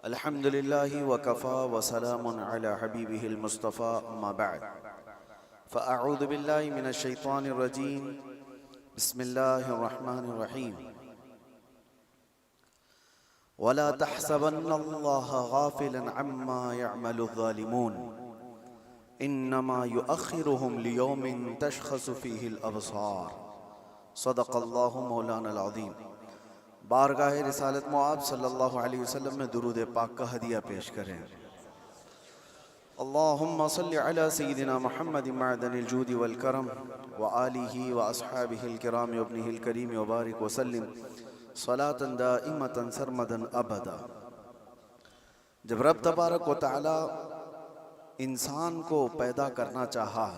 अल्हम्दुलिल्लाहि व कफ़ा व सलामुन अला हबीबिहिल मुस्तफ़ा अम्मा बअद फ़अऊज़ु बिल्लाहि मिनश शैतानिर रजीम बिस्मिल्लाहिर रहमानिर रहीम वला तहसबन्नल्लाह गाफ़िलन अम्मा यअमलुज़ ज़ालिमून इन्नमा युअख़्खिरुहुम लियौमिन तशख़सु फ़ीहिल अबसार सदक़ल्लाहु मौलानल अज़ीम। बारगाह रिसालत मुआब सल्लल्लाहु अलैहि वसल्लम में दुरूद पाक का हदिया पेश करें। अल्लाहुम्मा सल्लि अला सय्यिदिना मुहम्मदिन मअदनिल जूदि वल करम व आलिहि व अस्हाबिहिल किराम व इब्निहिल करीम व बारिक व सल्लिम सलातन दाइमतन सरमदन अबदा। जब रब तबारक व तआला इंसान को पैदा करना चाहा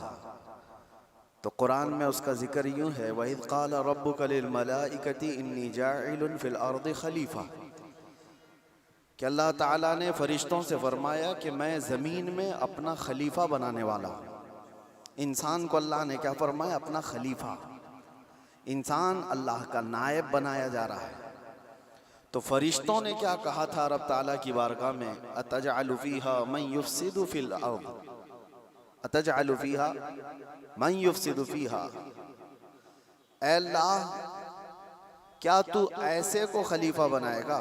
तो कुरान में उसका जिक्र यूँ है, वइज़ क़ाल रब्बुका लिल मलाइकति इन्नी जाइलुन फ़िल अर्दि खलीफ़ा, कि अल्लाह ताला ने फरिश्तों से फरमाया कि मैं ज़मीन में अपना खलीफा बनाने वाला हूँ। इंसान को अल्लाह ने क्या फरमाया? अपना खलीफा। इंसान अल्लाह का नायब बनाया जा रहा है। तो फरिश्तों ने क्या कहा था रब ताला की बारगाह में? अतजअलु फ़ीहा मन युफ़सिदु फ़िल अर्द, अतजअलु फ़ीहा मन युफ़सिदु फ़ीहा, ऐ अल्लाह क्या तू ऐसे को खलीफा बनाएगा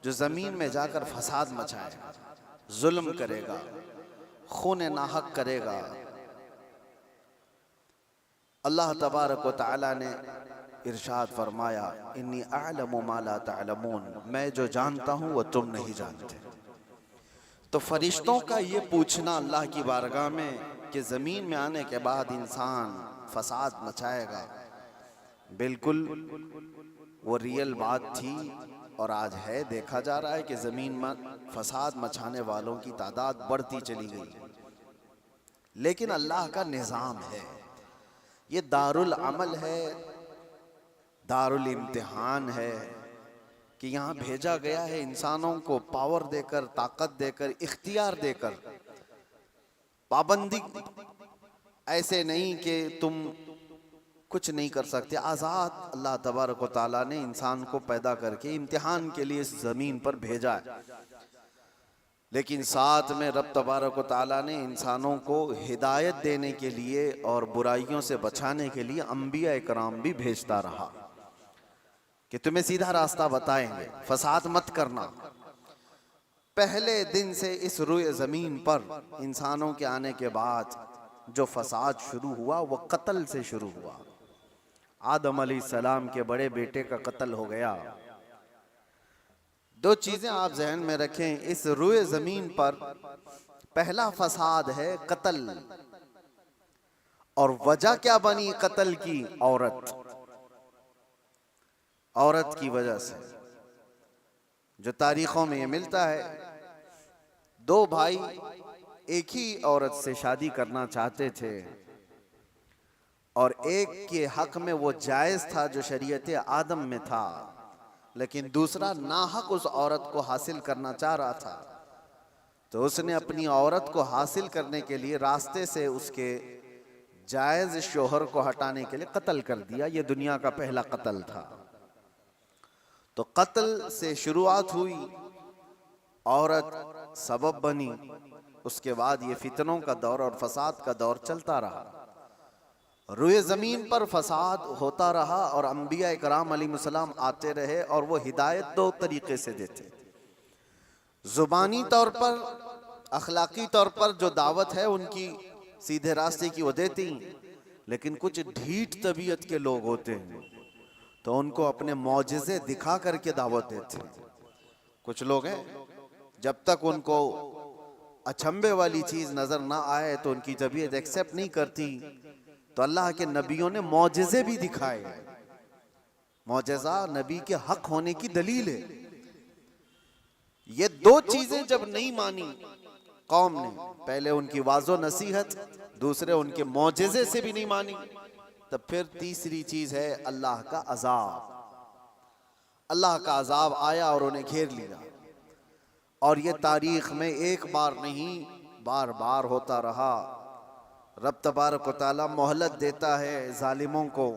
जो ज़मीन में जाकर फसाद मचाएगा, जुल्म करेगा, खून नाहक करेगा। अल्लाह तबारक व तआला ने इरशाद फरमाया, इन्नी अअलमु मा ला तअलमून, मैं जो जानता हूँ वो तुम नहीं जानते। तो फरिश्तों का ये पूछना अल्लाह की बारगाह में कि ज़मीन में आने के बाद इंसान फसाद मचाएगा, बिल्कुल वो रियल बात थी और आज है। देखा जा रहा है कि ज़मीन में फसाद मचाने वालों की तादाद बढ़ती चली गई। लेकिन अल्लाह का निज़ाम है, ये दारुल अमल है, दारुल इम्तिहान है कि यहाँ भेजा गया है इंसानों को पावर देकर, ताकत देकर, इख्तियार देकर। पाबंदी ऐसे नहीं कि तुम कुछ नहीं कर सकते। आज़ाद अल्लाह तबारक व तआला ने इंसान को पैदा करके इम्तिहान के लिए इस ज़मीन पर भेजा है। लेकिन साथ में रब तबारक व तआला ने इंसानों को हिदायत देने के लिए और बुराइयों से बचाने के लिए अंबिया इकराम भी भेजता रहा कि तुम्हें सीधा रास्ता बताएंगे, फसाद मत करना। पहले दिन से इस रुए ज़मीन पर इंसानों के आने के बाद जो फसाद शुरू हुआ वो कत्ल से शुरू हुआ। आदम अलैहिस्सलाम के बड़े बेटे का कत्ल हो गया। दो चीजें आप जहन में रखें, इस रुए ज़मीन पर पहला फसाद है कत्ल, और वजह क्या बनी कत्ल की? औरत। औरत की वजह से, जो तारीखों में ये मिलता है, दो भाई एक ही औरत से शादी करना चाहते थे और एक के हक में वो जायज़ था जो शरीयत आदम में था, लेकिन दूसरा नाहक उस औरत को हासिल करना चाह रहा था। तो उसने अपनी औरत को हासिल करने के लिए रास्ते से उसके जायज़ शोहर को हटाने के लिए कत्ल कर दिया। ये दुनिया का पहला कत्ल था। तो कत्ल से शुरुआत हुई, औरत सबब बनी, उसके बाद ये फितनों का दौर और फसाद का दौर चलता रहा। रुए ज़मीन पर फसाद होता रहा और अंबिया इकराम अलैहिस्सलाम आते रहे और वो हिदायत दो तरीके से देते। ज़ुबानी तौर पर, अखलाकी तौर पर जो दावत है उनकी सीधे रास्ते की वो देती, लेकिन कुछ ढीठ तबीयत के लोग होते हैं तो उनको अपने मौजिज़े दिखा करके दावत देते हैं। कुछ लोग हैं जब तक उनको अचंभे वाली चीज़ नज़र ना आए तो उनकी तबीयत एक्सेप्ट नहीं करती। तो अल्लाह के नबियों ने मौजिज़े भी दिखाए। मौजिज़ा नबी के हक होने की दलील है। ये दो चीज़ें जब नहीं मानी कौम ने, पहले उनकी वाज़ो नसीहत, दूसरे उनके मौजिज़े से भी नहीं मानी, तब फिर तीसरी चीज़ है अल्लाह का अज़ाब। अल्लाह का अज़ाब आया और उन्हें घेर लिया। और ये तारीख़ में एक बार नहीं, बार बार होता रहा। रब तबारक व तआला मोहलत देता है जालिमों को।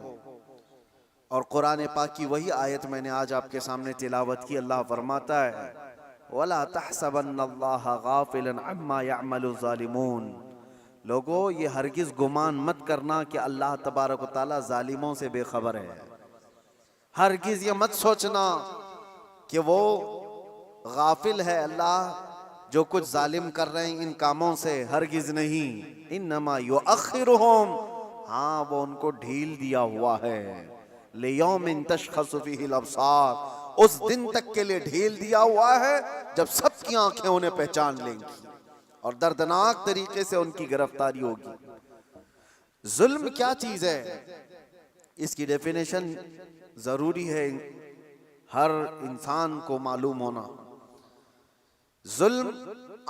और कुरान पाक की वही आयत मैंने आज आपके सामने तिलावत की। अल्लाह फरमाता है वला तहसबन्नल्लाह गाफिलन अम्मा यअमलु ज़ालिमून। लोगों, ये हरगिज गुमान मत करना कि अल्लाह तबारक व तआला जालिमों से बेखबर है। हरगिज ये मत सोचना कि वो गाफिल है अल्लाह जो कुछ जालिम कर रहे हैं इन कामों से, हरगिज नहीं। इन्नमा युअख्खिरुहुम, हाँ वो उनको ढील दिया हुआ है। लियौमिन तशख़सु फ़ीहिल अब्सार, उस दिन तक के लिए ढील दिया हुआ है जब सबकी आंखें उन्हें पहचान लेंगी और दर्दनाक तरीके से उनकी गिरफ्तारी होगी। जुल्म क्या चीज है, इसकी डेफिनेशन जरूरी है हर इंसान को मालूम होना। जुल्म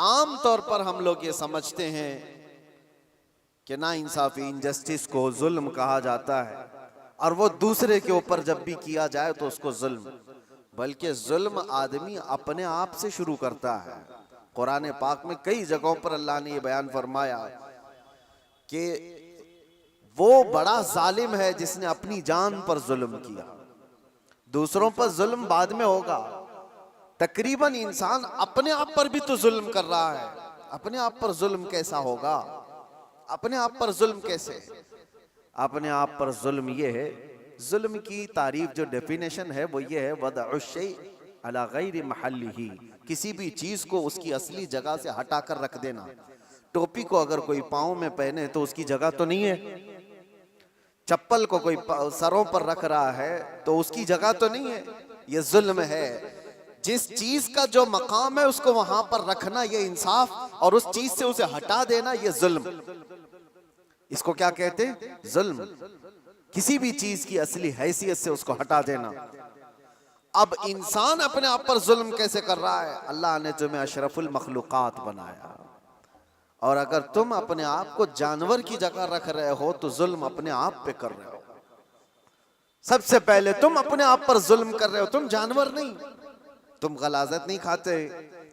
आम तौर पर हम लोग ये समझते हैं कि ना इंसाफी, इनजस्टिस को जुल्म कहा जाता है, और वो दूसरे के ऊपर जब भी किया जाए तो उसको जुल्म, बल्कि जुल्म आदमी अपने आप से शुरू करता है। कुरान पाक में कई जगहों पर अल्लाह ने ये बयान फरमाया कि वो बड़ा जालिम है जिसने अपनी जान पर जुल्म किया। दूसरों पर जुल्म बाद में होगा, तकरीबन इंसान अपने आप पर भी तो जुल्म कर रहा है। अपने आप पर जुल्म कैसा होगा, अपने आप पर जुल्म कैसे? अपने आप पर जुल्म ये है, जुल्म की तारीफ जो डेफिनेशन है वो ये है, वदअ शै अला गैरि महल्लिही, किसी भी चीज को उसकी असली जगह से हटाकर रख देना। टोपी को अगर कोई पाँव में पहने तो उसकी जगह तो नहीं है, चप्पल को कोई सरों पर रख रहा है तो उसकी जगह तो नहीं है, ये जुल्म है। जिस चीज का जो मकाम है उसको वहां पर रखना ये इंसाफ, और उस चीज से उसे हटा देना ये जुल्म। इसको क्या कहते हैं? जुल्म। किसी भी चीज की असली हैसियत से उसको हटा देना। अब इंसान अपने आप पर जुल्म कैसे कर रहा है? अल्लाह ने तुम्हें अशरफुल मखलूकात बनाया, और अगर तुम अपने आप को जानवर की जगह रख रहे हो तो जुल्म अपने आप पे कर रहे हो। सबसे पहले तुम अपने आप पर जुल्म कर रहे हो। तुम जानवर नहीं, तुम गलाजत नहीं खाते,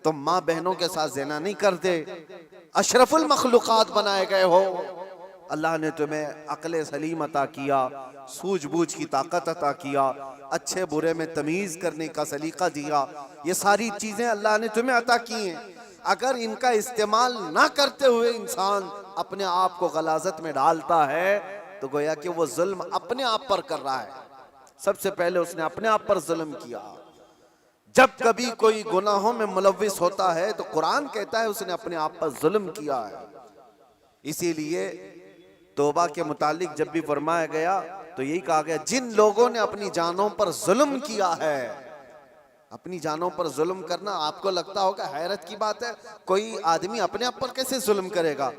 तुम माँ बहनों के साथ ज़िना नहीं करते, अशरफुल मखलूकात बनाए गए हो। अल्लाह ने तुम्हें अक्ल सलीम अता किया, सूझबूझ की ताकत अता किया, अच्छे बुरे में तमीज़ करने का सलीका दिया। ये सारी चीज़ें अल्लाह ने तुम्हें अता की हैं। अगर इनका इस्तेमाल ना करते हुए इंसान अपने आप को गलाजत में डालता है तो गोया कि वो जुल्म अपने आप पर कर रहा है। सबसे पहले उसने अपने आप पर जुल्म किया। जब कभी कोई गुनाहों में मुलव्विस होता है तो कुरान कहता है उसने अपने आप पर जुल्म किया है। इसीलिए तौबा के मुतालिक जब भी फरमाया गया तो यही कहा गया, जिन लोगों ने अपनी जानों पर जुल्म किया है। अपनी जानों पर जुल्म करना आपको लगता होगा हैरत की बात है, कोई आदमी अपने आप पर कैसे जुल्म करेगा?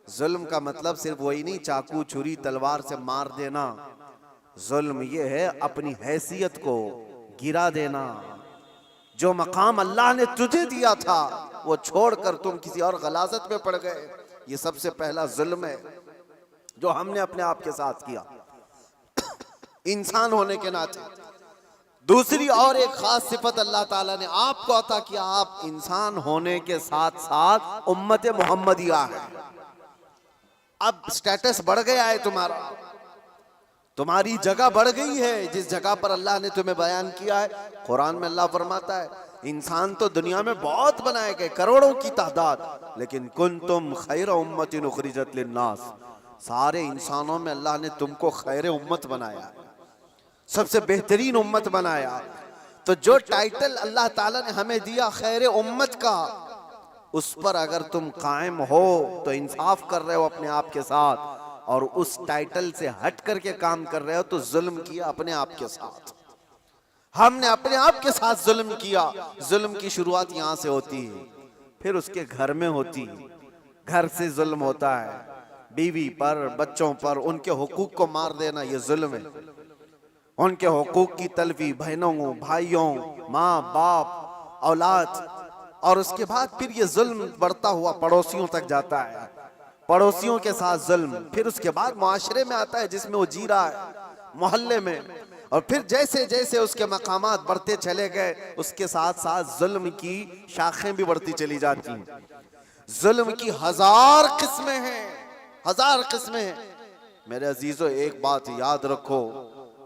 जुल्म का मतलब सिर्फ वही नहीं चाकू छुरी तलवार से मार देना। जुल्म ये है अपनी हैसियत को गिरा देना। जो मकाम अल्लाह ने तुझे दिया था वो छोड़कर तुम किसी और गलाजत में पड़ गए, ये सबसे पहला जुल्म है जो हमने अपने आप के साथ किया इंसान होने के नाते। दूसरी और एक खास सिफत अल्लाह ताला ने आपको अता किया, आप इंसान होने के साथ साथ उम्मत मोहम्मदिया है। अब स्टेटस बढ़ गया है तुम्हारा, तुम्हारी जगह बढ़ गई है जिस जगह पर अल्लाह ने तुम्हें बयान किया है। कुरान में अल्लाह फरमाता है इंसान तो दुनिया में बहुत बनाए गए, करोड़ों की तादाद, लेकिन कुंतुम खैर उम्मतिन उखरिजत लिन्नास, सारे इंसानों में अल्लाह ने तुमको खैर उम्मत बनाया, सबसे बेहतरीन उम्मत बनाया। तो जो टाइटल अल्लाह ताला ने हमें दिया खैर उम्मत का, उस पर अगर तुम कायम हो तो इंसाफ कर रहे हो अपने आप के साथ, और उस टाइटल से हट करके काम कर रहे हो तो जुल्म किया अपने आप के साथ। हमने अपने आप के साथ जुल्म किया। जुल्म की शुरुआत यहाँ से होती है, फिर उसके घर में होती है। घर से जुल्म होता है, बीवी पर, बच्चों पर, उनके हुकूक को मार देना ये जुल्म है। उनके हुकूक की तलफी बहनों, भाइयों, माँ बाप, औलाद, और उसके बाद फिर ये जुल्म बढ़ता हुआ पड़ोसियों तक जाता है, पड़ोसियों के साथ जुल्म, फिर उसके बाद मुआशरे में आता है जिसमें वो जी रहा है, मोहल्ले में, और फिर जैसे जैसे उसके मकामात बढ़ते चले गए उसके साथ साथ जुल्म की शाखें भी बढ़ती चली जाती हैं। जुल्म की हजार किस्में हैं, हजार किस्में हैं। मेरे अजीजों, एक बात याद रखो,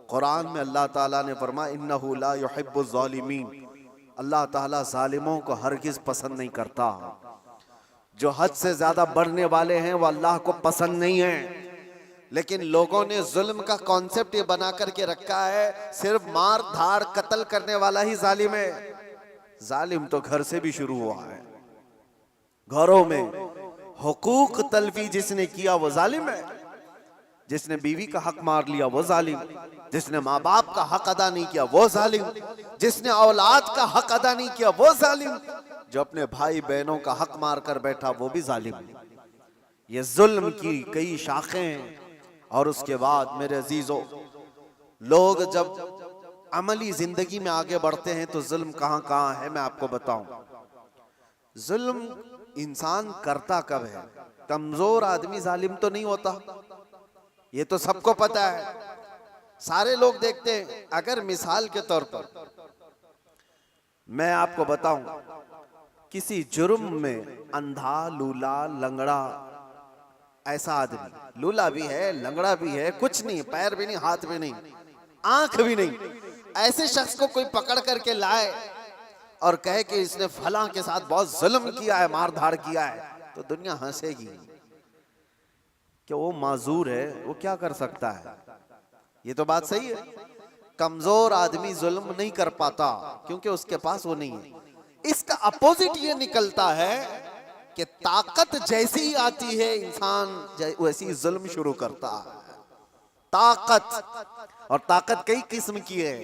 कुरान में अल्लाह ताला ने फरमाया इन्नहु ला युहिब्बुज़ ज़ालिमीन, अल्लाह ताला जालिमों को हरगिज पसंद नहीं करता। जो हद से ज्यादा बढ़ने वाले हैं वो अल्लाह को पसंद नहीं है। लेकिन लोगों ने जुल्म का कॉन्सेप्ट ये बना करके रखा है, सिर्फ मार धाड़ कत्ल करने वाला ही जालिम है। जालिम तो घर से भी शुरू हुआ है। घरों में हुकूक तलफी जिसने किया वो जालिम है। जिसने बीवी का हक मार लिया वो जालिम, जिसने माँ बाप का हक अदा नहीं किया वो जालिम, जिसने औलाद का हक अदा नहीं किया वो जालिम, जो अपने भाई बहनों का हक मार कर बैठा वो भी जालिम। ये जुल्म की कई शाखें हैं। और उसके बाद मेरे अजीजों, लोग जब अमली जिंदगी में आगे बढ़ते हैं तो जुल्म कहां कहां है मैं आपको बताऊं। जुल्म इंसान करता कब है? कमजोर आदमी जालिम तो नहीं होता, ये तो सबको पता है, सारे लोग देखते हैं। अगर मिसाल के तौर पर मैं आपको बताऊं, किसी जुर्म में अंधा, लूला, लंगड़ा ऐसा आदमी, लूला भी है, लंगड़ा भी है, कुछ नहीं, पैर भी नहीं, हाथ भी नहीं, आंख भी नहीं, ऐसे शख्स को कोई पकड़ करके लाए और कहे कि इसने फलां के साथ बहुत जुल्म किया है, मार धाड़ किया है, तो दुनिया हंसेगी कि वो माजूर है, वो क्या कर सकता है। ये तो बात सही है। कमजोर आदमी जुल्म नहीं कर पाता क्योंकि उसके पास वो नहीं है। इसका अपोजिट ये निकलता है कि ताकत जैसी ही आती है इंसान वैसी जुल्म शुरू करता है। ताकत, और ताकत कई किस्म की है।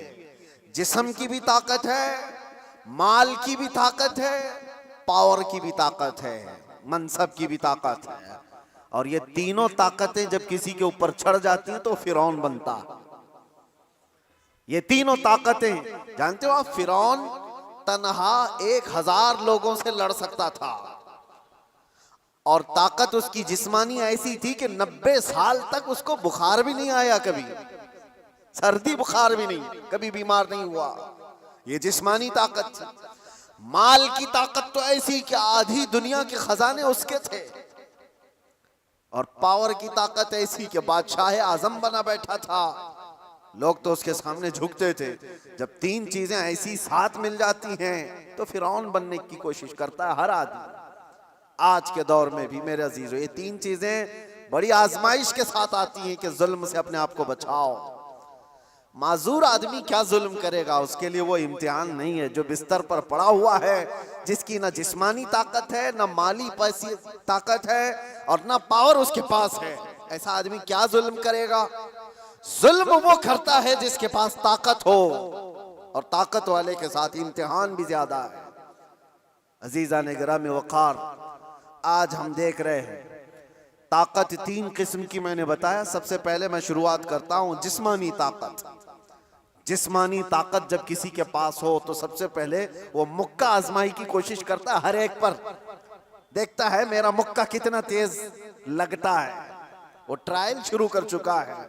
जिस्म की भी ताकत है, माल की भी ताकत है, पावर की भी ताकत है, मनसब की भी ताकत है। और ये तीनों ताकतें जब किसी के ऊपर चढ़ जाती हैं तो फिरौन बनता है। ये तीनों ताकतें जानते हो आप, फिरौन तन्हा 1000 लोगों से लड़ सकता था और ताकत उसकी जिस्मानी ऐसी थी कि 90 साल तक उसको बुखार भी नहीं आया, कभी सर्दी बुखार भी नहीं, कभी बीमार नहीं हुआ। ये जिस्मानी ताकत थी। माल की ताकत तो ऐसी कि आधी दुनिया के खजाने उसके थे। और पावर की ताकत ऐसी कि बादशाह आजम बना बैठा था, लोग तो उसके सामने झुकते थे। जब तीन चीजें ऐसी साथ मिल जाती हैं तो फिरौन बनने की कोशिश करता है हर आदमी। आज के दौर में भी मेरे अजीजों, ये तीन चीजें बड़ी आजमाइश के साथ आती हैं कि जुल्म से अपने आप को बचाओ। माजूर आदमी क्या जुल्म करेगा, उसके लिए वो इम्तिहान नहीं है। जो बिस्तर पर पड़ा हुआ है, जिसकी ना जिस्मानी ताकत है, ना माली पैसी ताकत है और ना पावर उसके पास है, ऐसा आदमी क्या जुल्म करेगा? जुल्म वो करता है जिसके पास ताकत हो, और ताकत वाले के साथ इम्तिहान भी ज्यादा है। अजीजा ने गिरामी वक़ार, आज हम देख रहे हैं ताकत 3 किस्म की मैंने बताया। सबसे पहले मैं शुरुआत करता हूं जिस्मानी ताकत। जिस्मानी ताकत जब किसी के पास हो तो सबसे पहले वो मुक्का आजमाई की कोशिश करता है, हर एक पर देखता है मेरा मुक्का कितना तेज लगता है। वो ट्रायल शुरू कर चुका है।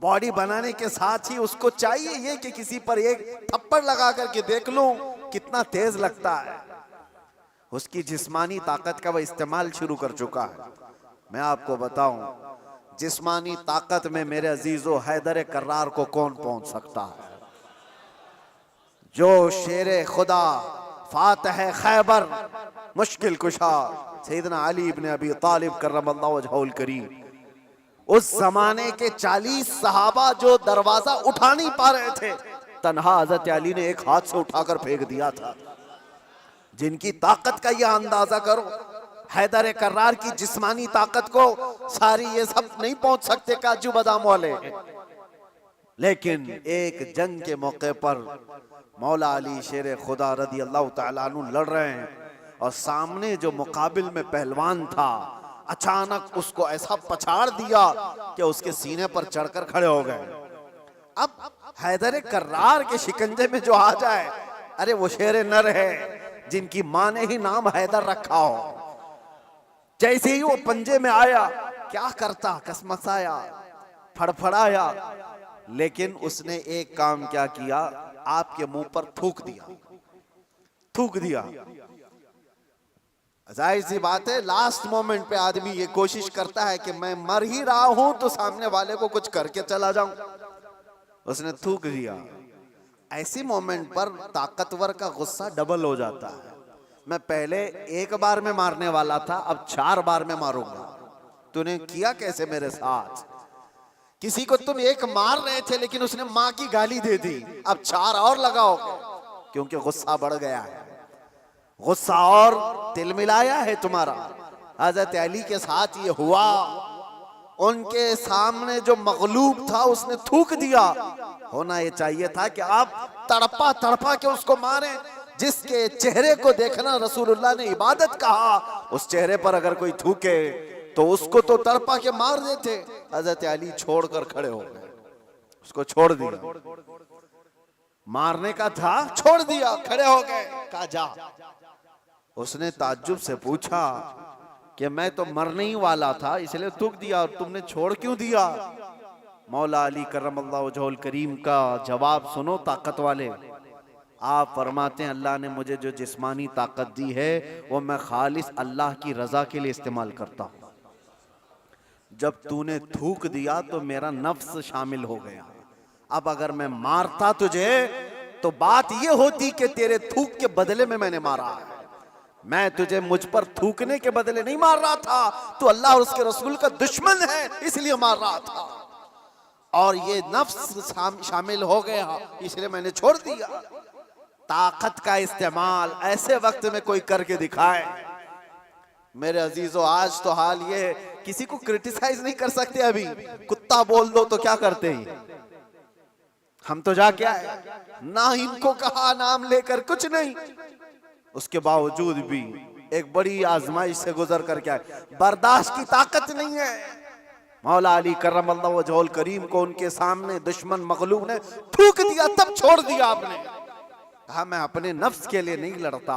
बॉडी बनाने के साथ ही उसको चाहिए ये कि किसी पर एक थप्पड़ लगा करके देख लूं कितना तेज लगता है। उसकी जिस्मानी ताकत का वह इस्तेमाल शुरू कर चुका है। मैं आपको बताऊं, जिस्मानी ताकत में मेरे अजीजों हैदर कर्रार को कौन पहुंच सकता है? जो शेरे खुदा, फातह खैबर, मुश्किल कुशा सैयदना अली इब्न अबी तालिब करमल्लाहु वजहुल करीम, उस जमाने के 40 सहाबा जो दरवाजा उठा नहीं पा रहे थे, तन्हा हजरत अली ने एक हाथ से उठाकर फेंक दिया था। जिनकी ताकत का यह अंदाजा करो, हैदर कर्रार की जिस्मानी ताकत को सारी ये सब नहीं पहुंच सकते काजू बादाम वाले। लेकिन एक जंग के मौके पर मौला अली शेर खुदा रदी अल्लाह तआला अन्हु लड़ रहे हैं और सामने जो मुकाबिल में पहलवान था, अचानक उसको ऐसा पछाड़ दिया कि उसके सीने पर चढ़कर खड़े हो गए। अब हैदर कर्रार के शिकंजे में जो आ जाए, अरे वो शेर नर है जिनकी मां ने ही नाम हैदर रखा हो। जैसे ही वो पंजे में आया, क्या करता, कसमसाया, फड़फड़ाया, लेकिन उसने एक काम क्या किया, आपके मुंह पर थूक दिया। थूक दिया। जाहिर सी बात है, लास्ट मोमेंट पे आदमी ये कोशिश करता है कि मैं मर ही रहा हूं तो सामने वाले को कुछ करके चला जाऊं। उसने थूक दिया। ऐसी मोमेंट पर ताकतवर का गुस्सा डबल हो जाता है। मैं पहले एक बार में मारने वाला था, अब 4 बार में मारूंगा। तूने किया कैसे मेरे साथ? किसी को तुम एक मार रहे थे लेकिन उसने माँ की गाली दे दी, अब 4 और लगाओगे, क्योंकि गुस्सा बढ़ गया है, गुस्सा और तिलमिलाया है तुम्हारा। हजरत अली के साथ ये हुआ, उनके सामने जो मगलूब था उसने थूक दिया। होना ये चाहिए था कि आप तड़पा तड़पा के उसको मारें। जिसके चेहरे को देखना रसूलुल्लाह ने इबादत कहा, उस चेहरे पर अगर कोई थूके तो उसको तो तड़पा के मार देते। हजरत अली छोड़कर खड़े हो गए, उसको छोड़ दिया। मारने का था, छोड़ दिया, खड़े हो गए, कहा जा। उसने ताज्जुब से पूछा कि मैं तो मरने ही वाला था इसलिए थूक दिया, और तुमने छोड़ क्यों दिया? मौला अली करमल्लाहु वजहुल करीम का जवाब सुनो ताकत वाले। आप फरमाते हैं अल्लाह ने मुझे जो जिस्मानी ताकत दी है वो मैं खालिस अल्लाह की रजा के लिए इस्तेमाल करता हूं। जब तूने थूक दिया तो मेरा नफ्स शामिल हो गया। अब अगर मैं मारता तुझे तो बात ये होती कि तेरे थूक के बदले में मैंने मारा है। मैं तुझे मुझ पर थूकने के बदले नहीं मार रहा था, तो अल्लाह और उसके रसूल का दुश्मन है इसलिए मार रहा था, और ये नफ्स शामिल हो गया इसलिए मैंने छोड़ दिया। ताकत का इस्तेमाल ऐसे वक्त में कोई करके दिखाए। मेरे अजीजों, आज तो हाल ये किसी को क्रिटिसाइज नहीं कर सकते। अभी कुत्ता बोल दो तो क्या करते हैं हम, तो जाके आए ना, इनको कहा नाम लेकर कुछ नहीं, उसके बावजूद भी एक बड़ी आजमाइश से गुजर करके आए। बर्दाश्त की ताकत नहीं है। मौला अली करमल्लाहु वजहुल करीम को उनके सामने दुश्मन मगलूब ने थूक दिया, तब छोड़ दिया आपने। कहा मैं अपने नफ्स के लिए नहीं लड़ता,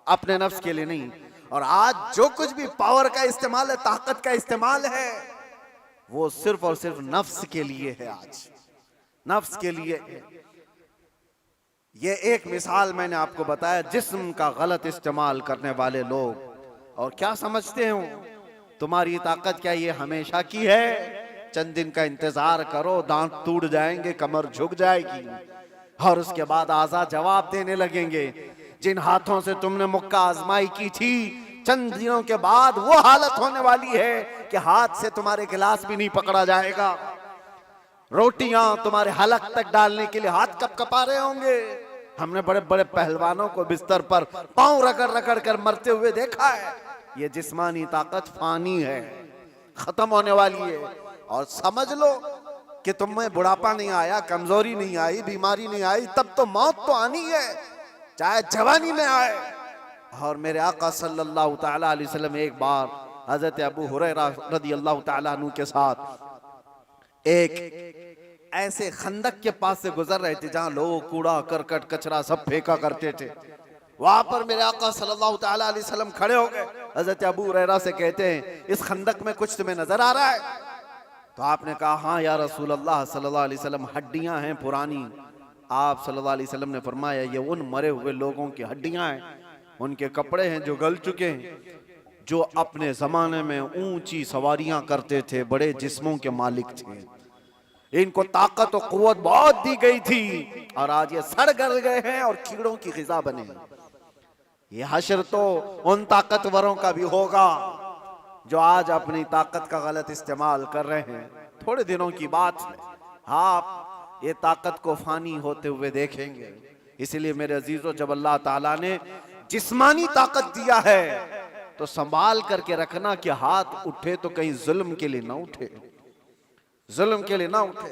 अपने नफ्स के लिए नहीं। और आज जो कुछ भी पावर का इस्तेमाल है, ताकत का इस्तेमाल है, वो सिर्फ और सिर्फ नफ्स के लिए है। आज नफ्स के लिए है। ये एक मिसाल मैंने आपको बताया, जिस्म का गलत इस्तेमाल करने वाले लोग। और क्या समझते हो तुम्हारी ताकत क्या ये हमेशा की है? चंद दिन का इंतजार करो, दांत टूट जाएंगे, कमर झुक जाएगी, और उसके बाद आज़ाद जवाब देने लगेंगे। जिन हाथों से तुमने मुक्का आजमाई की थी, चंद दिनों के बाद वो हालत होने वाली है कि हाथ से तुम्हारे गिलास भी नहीं पकड़ा जाएगा। रोटियां तुम्हारे हलक तक डालने के लिए हाथ कपकपा रहे होंगे। हमने बड़े बड़े पहलवानों को बिस्तर पर पांव रगड़ रगड़ कर मरते हुए देखा है। ये जिस्मानी ताकत फानी है, खत्म होने वाली है। और समझ लो कि तुम्हें बुढ़ापा नहीं आया, कमजोरी नहीं आई, बीमारी नहीं आई, तब तो मौत तो आनी है, चाहे जवानी में आए। और मेरे आका सल्लल्लाहु तआला अलैहि वसल्लम एक बार हजरत अबू हुरैरा रदियल्लाहु तआला अन्हु के साथ एक ऐसे खंदक के पास से गुजर रहे थे जहां लोग कूड़ा करकट कचरा सब फेंका करते थे। वहां पर मेरे आका सल्लल्लाहु तआला अलैहि वसल्लम खड़े हो गए। हजरत अबू हुरैरा से कहते हैं इस खंदक में कुछ तुम्हें नजर आ रहा है? तो आपने कहा हाँ या रसूल अल्लाह सल्लल्लाहु अलैहि वसल्लम, हड्डियां हैं पुरानी। आप सल्लल्लाहु अलैहि वसल्लम ने फरमाया ये उन मरे हुए लोगों की हड्डियां हैं, उनके कपड़े हैं जो गल चुके हैं, जो अपने जमाने में ऊंची सवारियां करते थे, बड़े जिस्मों के मालिक थे। इनको ताकत और कुव्वत बहुत दी गई थी और आज ये सड़ गल गए हैं और कीड़ों की ग़िज़ा बने। ये हश्र तो उन ताकतवरों का भी होगा जो आज अपनी ताकत का गलत इस्तेमाल कर रहे हैं। थोड़े दिनों की बात है, आप ये ताकत को फानी होते हुए देखेंगे। इसलिए मेरे अजीजों, जब अल्लाह ताला ने जिस्मानी ताकत दिया है तो संभाल करके रखना कि हाथ उठे तो कहीं जुल्म के लिए ना उठे, जुल्म के लिए ना उठे।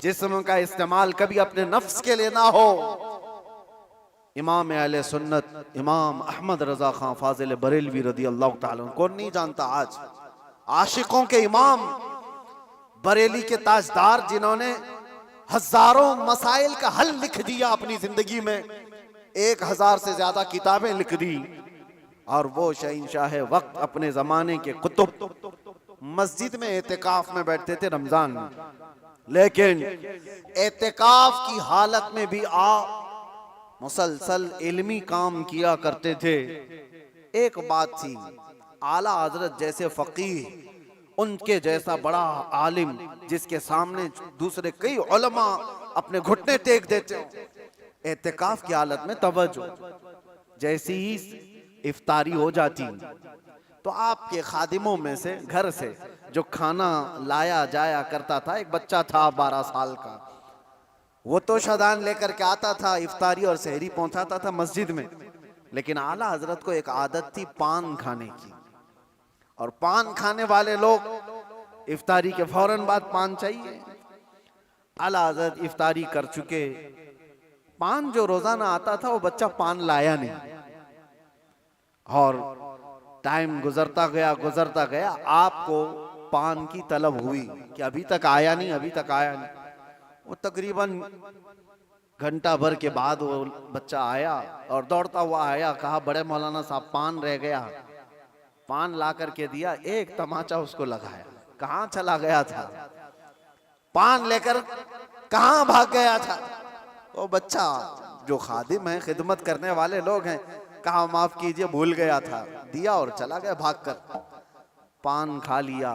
जिस्म का इस्तेमाल कभी अपने नफ्स के लिए ना हो। इमाम अहले सुन्नत इमाम अहमद रजा खान फाजिल बरेलवी रदी अल्लाह ताला कौन नहीं जानता, आज आशिकों के इमाम, बरेली के ताजदार, जिन्होंने हजारों मसाइल का हल लिख दिया अपनी जिंदगी में, 1000 से ज्यादा किताबें लिख दी। और वो शहंशाह वक्त अपने जमाने के कुतुब मस्जिद में एतिकाफ में बैठते थे रमजान में, लेकिन एतिकाफ की हालत में भी मुसलसल इल्मी काम किया करते थे। एक बात थी, आला हजरत जैसे फकीह, उनके जैसा बड़ा आलिम जिसके सामने दूसरे कई उलमा अपने घुटने टेक देते हो। एतिकाफ की हालत में तवज्जो, जैसी ही इफ्तारी हो जाती तो आपके खादिमों में से घर से जो खाना लाया जाया करता था, एक बच्चा था 12 साल का, वो तो शदान लेकर के आता था, इफ्तारी और सहरी पहुंचाता था मस्जिद में। लेकिन आला हजरत को एक आदत थी पान खाने की, और पान खाने वाले लोग इफ्तारी के फौरन बाद पान चाहिए। आला हजरत इफ्तारी कर चुके, पान जो रोजाना आता था वो बच्चा पान लाया नहीं, और टाइम गुजरता गया, आपको पान की तलब हुई कि अभी तक आया नहीं, अभी तक आया नहीं। वो तकरीबन घंटा भर के बाद वो बच्चा आया और दौड़ता हुआ आया, कहा बड़े मौलाना साहब पान रह गया। पान ला करके दिया, एक तमाचा उसको लगाया, कहां चला गया था, पान लेकर कहां भाग गया था। वो बच्चा, जो खादिम है, खिदमत करने वाले लोग हैं, कहा माफ कीजिए भूल गया था, दिया और चला गया भागकर, पान खा लिया।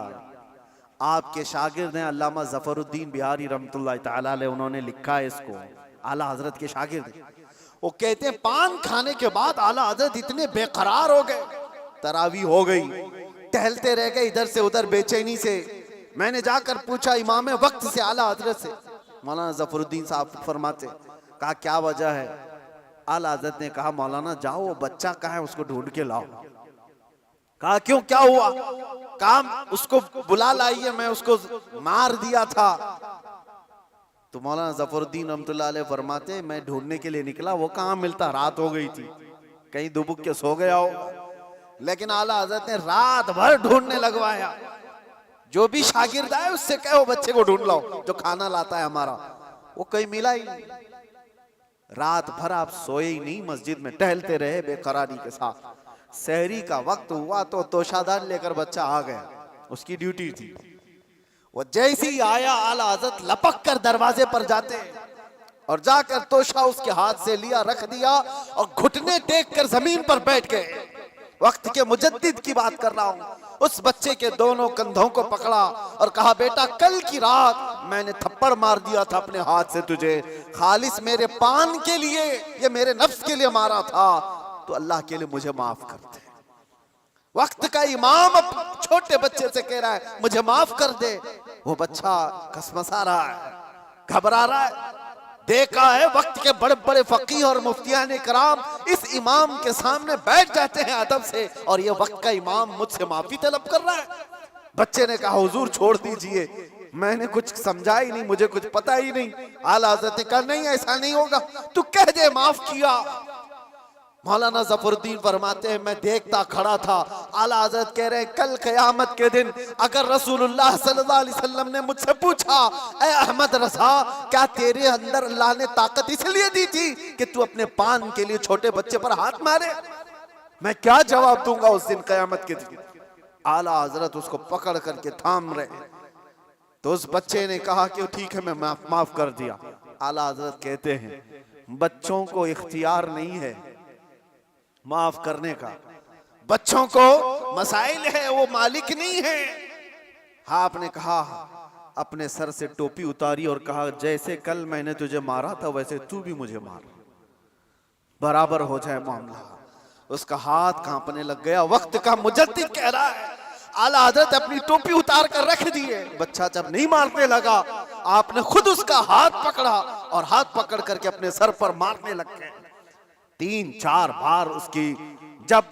आपके शागिर्द हैं अल्लामा जफरुद्दीन बिहारी रहमतुल्लाह तआला अलैह, उन्होंने लिखा है इसको, आला हजरत के शागिर्द। वो कहते हैं पान खाने के बाद आला हजरत इतने बेकरार हो गए, तरावी हो गई, टहलते रह गए इधर से उधर बेचैनी से। मैंने जाकर पूछा इमाम वक्त से आला हजरत से, मौलाना जफरुद्दीन साहब फरमाते, कहा क्या वजह है। आला हजरत ने कहा मौलाना जाओ वो बच्चा कहाँ है उसको ढूंढ के लाओ। कहा क्यों, क्या हुआ। कहा उसको बुला लाइए, मैं उसको मार दिया था। तो मौलाना जफरुद्दीन रहमतुल्लाह अलैह फरमाते मैं ढूंढने के लिए निकला, वो कहाँ मिलता, रात हो गई थी, कहीं दुबक के सो गया हो। लेकिन आला हजरत ने रात भर ढूंढने लगवाया, जो भी शागिर्द आए उससे कहो बच्चे को ढूंढ लाओ जो खाना लाता है हमारा। वो कहीं मिला ही नहीं। रात भर आप सोए ही नहीं, मस्जिद में टहलते रहे बेकरारी के साथ। सहरी का वक्त हुआ तो तोशादान लेकर बच्चा आ गया, उसकी ड्यूटी थी। वो जैसे ही आया आला हजरत लपक कर दरवाजे पर जाते और जाकर तोशा उसके हाथ से लिया, रख दिया और घुटने टेक कर जमीन पर बैठ गए। वक्त के मुजद्दिद की बात कर रहा हूं। उस बच्चे के दोनों कंधों को पकड़ा और कहा बेटा कल की रात मैंने थप्पड़ मार दिया था अपने हाथ से तुझे, खालिस मेरे पान के लिए, ये मेरे नफ्स के लिए मारा था, तो अल्लाह के लिए मुझे माफ कर दे। वक्त का इमाम अब छोटे बच्चे से कह रहा है मुझे माफ कर दे। वो बच्चा कसमसा रहा है, घबरा रहा है। देखा है वक्त के बड़े बड़े फकीह और मुफ्तियान कराम इस इमाम के सामने बैठ जाते हैं अदब से, और ये वक्त का इमाम मुझसे माफी तलब कर रहा है। बच्चे ने कहा हुजूर छोड़ दीजिए, मैंने कुछ समझा ही नहीं, मुझे कुछ पता ही नहीं। आला हज़रत ने कहा नहीं ऐसा नहीं होगा, तू कह दे माफ किया। मौलाना जफरुद्दीन फरमाते हैं मैं देखता खड़ा था। आला हज़रत कह रहे हैं कल क़यामत के दिन अगर रसूलुल्लाह सल्लल्लाहु अलैहि वसल्लम ने मुझसे पूछा ऐ अहमद रज़ा क्या तेरे अंदर अल्लाह ने ताकत इसलिए दी थी कि तू अपने पान के लिए छोटे बच्चे पर हाथ मारे, मैं क्या जवाब दूंगा उस दिन क़यामत के दिन। आला हज़रत उसको पकड़ करके थाम रहे, तो उस बच्चे ने कहा कि ठीक है मैं माफ कर दिया। आला हज़रत कहते हैं बच्चों को इख्तियार नहीं है माफ करने का, बच्चों को मसाइल है, वो मालिक नहीं है। हाँ आपने कहा अपने सर से टोपी उतारी और कहा जैसे कल मैंने तुझे मारा था वैसे तू भी मुझे मार, बराबर हो जाए मामला। उसका हाथ कांपने लग गया। वक्त का मुजद्दिद कह रहा है आला हज़रत अपनी टोपी उतार कर रख दिए। बच्चा जब नहीं मारने लगा आपने खुद उसका हाथ पकड़ा और हाथ पकड़ करके अपने सर पर मारने लग गए। 3-4 बार उसकी जब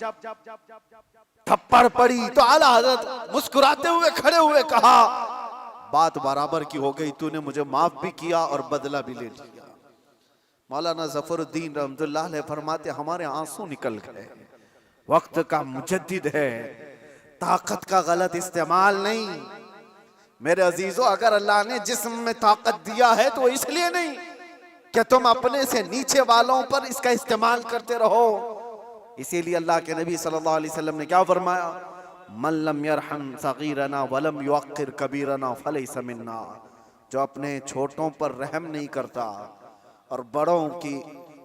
थप्पड़ पड़ी तो आला हज़रत मुस्कुराते हुए खड़े हुए कहा बात बराबर की हो गई, तूने मुझे माफ भी किया और बदला भी ले लिया। मौलाना जफरुद्दीन रहमतुल्लाह अलैह फरमाते हमारे आंसू निकल गए। वक्त का मुजद्दिद है, ताकत का गलत इस्तेमाल नहीं। मेरे अजीजों अगर अल्लाह ने जिस्म में ताकत दिया है तो इसलिए नहीं कि तुम अपने से नीचे वालों पर इसका इस्तेमाल करते रहो। इसीलिए अल्लाह के नबी सल्लल्लाहु अलैहि वसल्लम ने क्या फरमाया, मन लम यरहम सगीरना वलम युअक्किर कबीरना फलैसा मिन्ना, जो अपने छोटों पर रहम नहीं करता और बड़ों की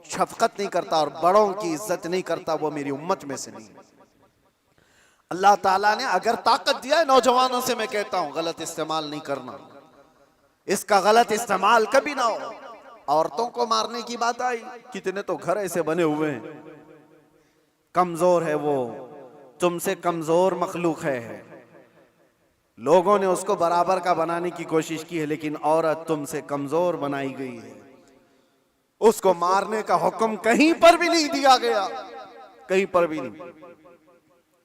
शफकत नहीं करता और बड़ों की इज्जत नहीं करता वो मेरी उम्मत में से नहीं। अल्लाह ताला ने अगर ताकत दिया है, नौजवानों से मैं कहता हूं गलत इस्तेमाल नहीं करना, इसका गलत इस्तेमाल कभी ना हो। औरतों को मारने की बात आई, कितने तो घर ऐसे बने हुए हैं, कमजोर है वो, तुमसे कमजोर मखलूक है, लोगों ने उसको बराबर का बनाने की कोशिश की है, लेकिन औरत तुमसे कमजोर बनाई गई है। उसको मारने का हुक्म कहीं पर भी नहीं दिया गया, कहीं पर भी नहीं,